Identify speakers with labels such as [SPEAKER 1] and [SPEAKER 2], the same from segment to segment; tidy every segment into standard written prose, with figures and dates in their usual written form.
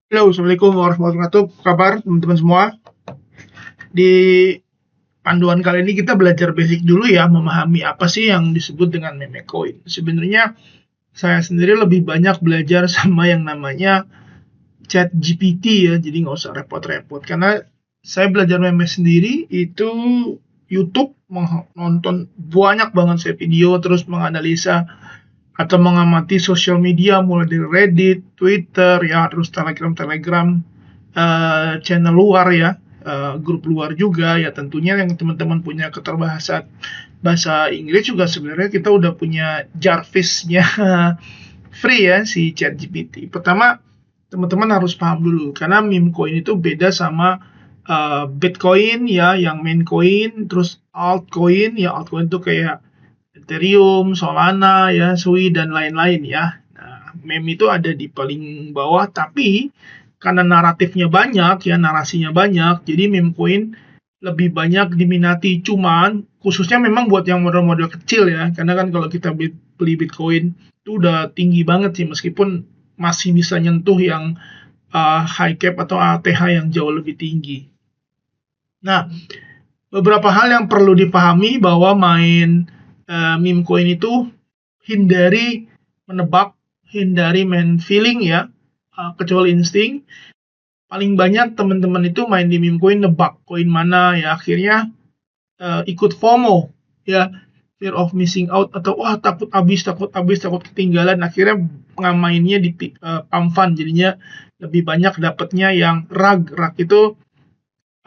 [SPEAKER 1] Halo, Assalamualaikum warahmatullahi wabarakatuh. Apa kabar teman-teman semua? Di panduan kali ini kita belajar basic dulu ya, memahami apa sih yang disebut dengan meme coin. Sebenarnya saya sendiri lebih banyak belajar sama yang namanya chat GPT ya, jadi nggak usah repot-repot. Karena saya belajar meme sendiri itu YouTube, nonton banyak banget saya video, terus menganalisa atau mengamati sosial media mulai dari Reddit, Twitter, ya terus Telegram, channel luar ya, grup luar juga ya tentunya yang teman-teman punya keterbatasan bahasa Inggris juga sebenarnya kita udah punya Jarvis-nya free ya si ChatGPT. Pertama teman-teman harus paham dulu karena meme coin itu beda sama Bitcoin ya yang main coin, terus altcoin ya altcoin itu kayak Ethereum, Solana, ya, Sui, dan lain-lain ya. Nah, meme itu ada di paling bawah, tapi karena naratifnya banyak, ya narasinya banyak, jadi meme coin lebih banyak diminati. Cuman khususnya memang buat yang modal-modal kecil ya, karena kan kalau kita beli Bitcoin itu udah tinggi banget sih, meskipun masih bisa nyentuh yang high cap atau ATH yang jauh lebih tinggi. Nah, beberapa hal yang perlu dipahami bahwa main meme coin itu hindari menebak, hindari main feeling ya, kecuali insting. Paling banyak teman-teman itu main di meme coin nebak koin mana ya akhirnya ikut FOMO ya, fear of missing out atau wah takut habis, takut ketinggalan akhirnya ngamainnya di pump fund jadinya lebih banyak dapatnya yang rag itu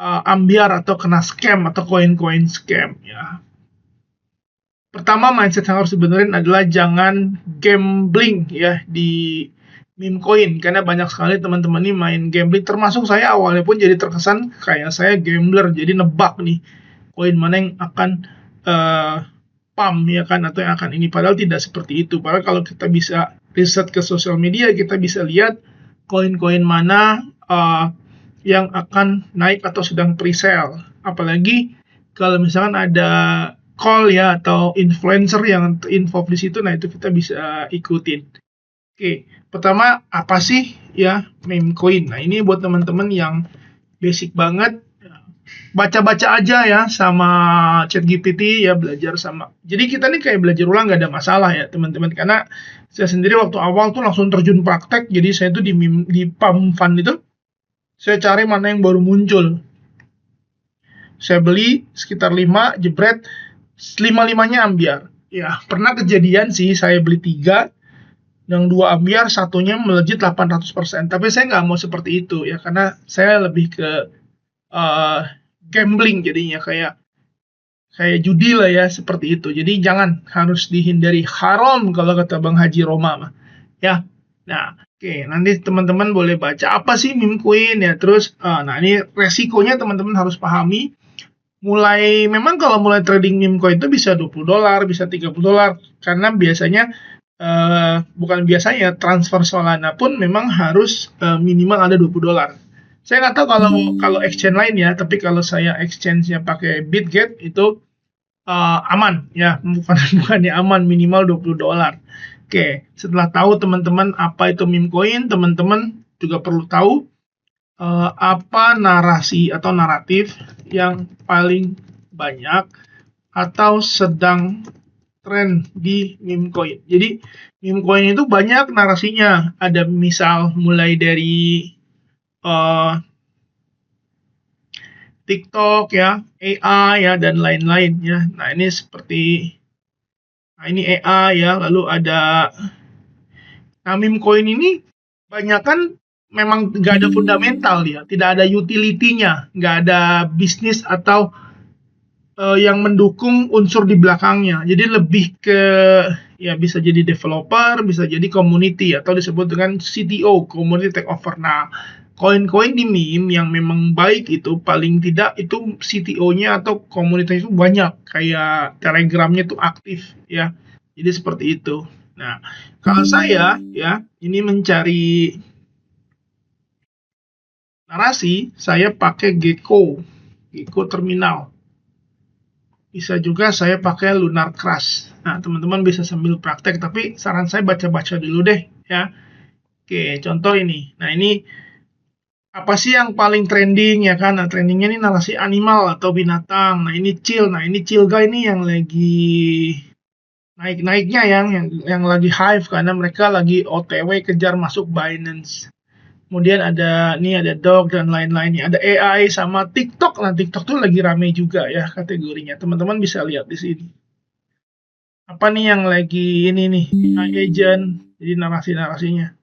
[SPEAKER 1] ambiar atau kena scam atau koin-koin scam ya. Pertama mindset yang harus dibenerin adalah jangan gambling ya di meme coin karena banyak sekali teman-teman ini main gambling termasuk saya awalnya pun jadi terkesan kayak saya gambler jadi nebak nih koin mana yang akan pump ya kan atau yang akan ini padahal tidak seperti itu. Padahal kalau kita bisa riset ke sosial media kita bisa lihat koin-koin mana yang akan naik atau sedang pre-sale. Apalagi kalau misalkan ada call ya atau influencer yang info di situ, nah itu kita bisa ikutin. Oke, pertama apa sih ya meme coin? Nah ini buat teman-teman yang basic banget, baca-baca aja ya sama ChatGPT ya belajar sama. Jadi kita nih kayak belajar ulang nggak ada masalah ya teman-teman karena saya sendiri waktu awal tuh langsung terjun praktek. Jadi saya tuh di Pump Fund itu saya cari mana yang baru muncul. Saya beli sekitar 5 jebret 5-5-nya ambiar. Ya, pernah kejadian sih saya beli 3 yang 2 ambiar, satunya melejit 800%. Tapi saya nggak mau seperti itu ya, karena saya lebih ke uh, gambling jadinya kayak kayak judi lah ya seperti itu. Jadi jangan harus dihindari haram kalau kata Bang Haji Roma mah. Ya. Nah, oke, nanti teman-teman boleh baca apa sih meme coin ya. Terus nah ini resikonya teman-teman harus pahami memang kalau mulai trading meme coin itu bisa $20, bisa $30 karena biasanya bukan biasanya transfer Solana pun memang harus minimal ada $20. Saya nggak tahu kalau exchange lain ya, tapi kalau saya exchange-nya pakai Bitget itu aman ya, bukannya aman minimal $20. Oke, setelah tahu teman-teman apa itu meme coin, teman-teman juga perlu tahu apa narasi atau naratif yang paling banyak atau sedang tren di meme coin. Jadi meme coin itu banyak narasinya. Ada misal mulai dari uh, TikTok ya, AI ya dan lain-lain ya. Nah ini seperti ini AI ya, lalu ada meme coin ini banyak kan memang nggak ada fundamental ya, tidak ada utility-nya, nggak ada bisnis atau yang mendukung unsur di belakangnya. Jadi lebih ke ya bisa jadi developer, bisa jadi community atau disebut dengan CTO, community takeover. Nah, koin-koin di meme yang memang baik itu paling tidak itu CTO-nya atau komunitas itu banyak, kayak Telegramnya tuh aktif ya. Jadi seperti itu. Nah, kalau saya ya ini mencari narasi, saya pakai Gecko Terminal. Bisa juga saya pakai Lunar Crush. Nah, teman-teman bisa sambil praktek, tapi saran saya baca-baca dulu deh ya. Oke, contoh ini. Nah, ini apa sih yang paling trending ya kan? Nah, trendingnya ini narasi animal atau binatang. Nah, ini chill. Nah, ini chill guy ini yang lagi naik-naiknya yang lagi hype karena mereka lagi OTW kejar masuk Binance. Kemudian ada dog dan lain-lainnya. Ada AI sama TikTok. Nah, TikTok tuh lagi rame juga ya kategorinya. Teman-teman bisa lihat di sini. Apa nih yang lagi ini nih? AI agent. Jadi narasi-narasinya.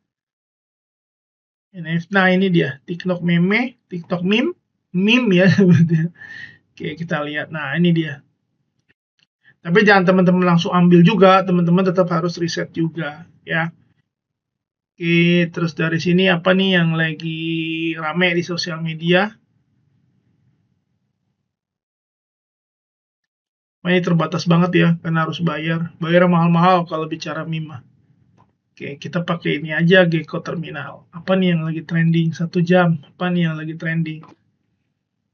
[SPEAKER 1] Nah, ini dia. TikTok meme, TikTok meme ya sebetulnya. Oke, kita lihat. Nah, ini dia. Tapi jangan teman-teman langsung ambil juga, teman-teman tetap harus riset juga ya. Oke, terus dari sini apa nih yang lagi rame di sosial media? Nah, ini terbatas banget ya, karena harus bayar. Bayar mahal-mahal kalau bicara meme. Oke, kita pakai ini aja, Gecko Terminal. Apa nih yang lagi trending? 1 jam. Apa nih yang lagi trending?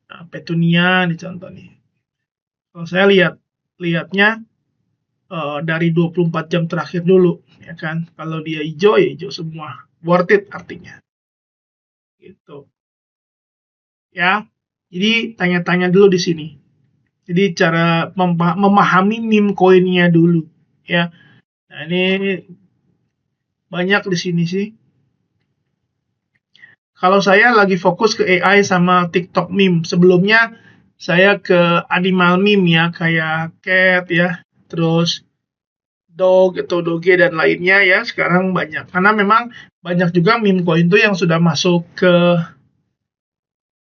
[SPEAKER 1] Nah, Petunia nih contoh nih. Kalau saya lihatnya dari 24 jam terakhir dulu, ya kan? Kalau dia hijau, ya hijau semua. Worth it artinya. Gitu. Ya. Jadi tanya-tanya dulu di sini. Jadi cara memahami meme coinnya dulu, ya. Nah, ini banyak di sini sih. Kalau saya lagi fokus ke AI sama TikTok meme. Sebelumnya saya ke animal meme ya, kayak cat ya, terus dog atau doge dan lainnya ya. Sekarang banyak. Karena memang banyak juga meme coin tuh yang sudah masuk ke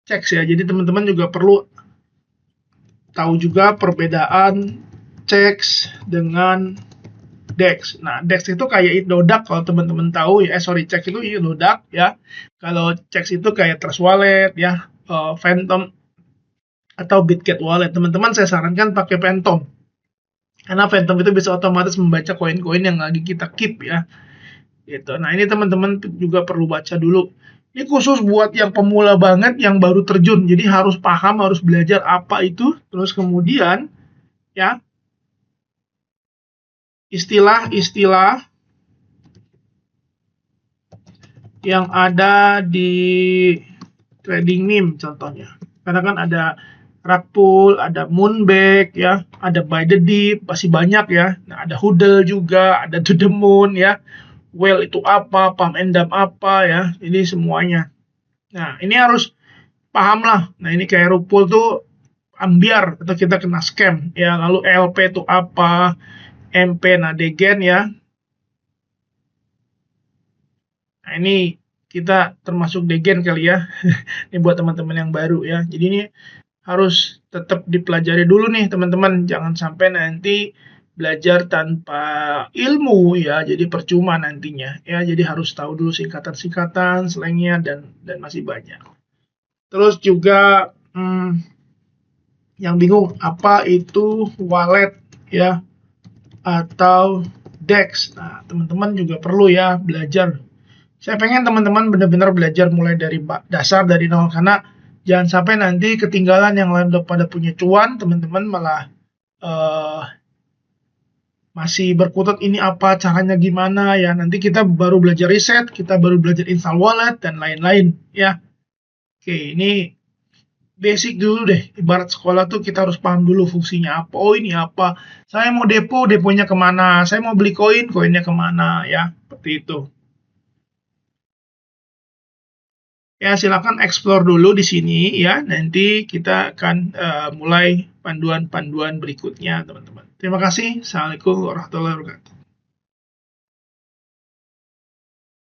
[SPEAKER 1] checks ya. Jadi teman-teman juga perlu tahu juga perbedaan checks dengan DEX. Nah, DEX itu kayak Indodax kalau teman-teman tahu ya. Cek itu Indodax ya. Kalau checks itu kayak Trust Wallet ya, Phantom atau Bitget Wallet. Teman-teman saya sarankan pakai Phantom. Karena Phantom itu bisa otomatis membaca koin-koin yang lagi kita keep ya. Gitu. Nah, ini teman-teman juga perlu baca dulu. Ini khusus buat yang pemula banget yang baru terjun. Jadi harus paham, harus belajar apa itu. Terus kemudian ya, istilah-istilah yang ada di trading meme contohnya. Karena kan ada rug pull, ada moonback ya, ada buy the dip, masih banyak ya. Nah, ada hodl juga, ada to the moon ya. Whale itu apa, pump and dump apa ya. Ini semuanya. Nah, ini harus paham lah. Nah, ini kayak rug pull tuh ambiar atau kita kena scam ya. Lalu LP itu apa, MP nah degen ya. Nah, ini kita termasuk degen kali ya. Ini buat teman-teman yang baru ya. Jadi ini harus tetap dipelajari dulu nih teman-teman. Jangan sampai nanti belajar tanpa ilmu ya. Jadi percuma nantinya ya. Jadi harus tahu dulu singkatan-singkatan, slangnya dan masih banyak. Terus juga yang bingung apa itu wallet ya atau DEX. Nah, teman-teman juga perlu ya belajar. Saya pengen teman-teman benar-benar belajar mulai dari dasar dari nol karena jangan sampai nanti ketinggalan yang lain udah pada punya cuan, teman-teman malah masih berkutat ini apa caranya gimana ya. Nanti kita baru belajar riset, kita baru belajar install wallet dan lain-lain ya. Oke, ini basic dulu deh. Ibarat sekolah tuh kita harus paham dulu fungsinya apa. Oh, ini apa? Saya mau deponya kemana? Saya mau beli koin, koinnya kemana ya. Seperti itu. Ya, silakan explore dulu di sini ya. Nanti kita akan mulai panduan-panduan berikutnya, teman-teman. Terima kasih. Assalamualaikum warahmatullahi wabarakatuh.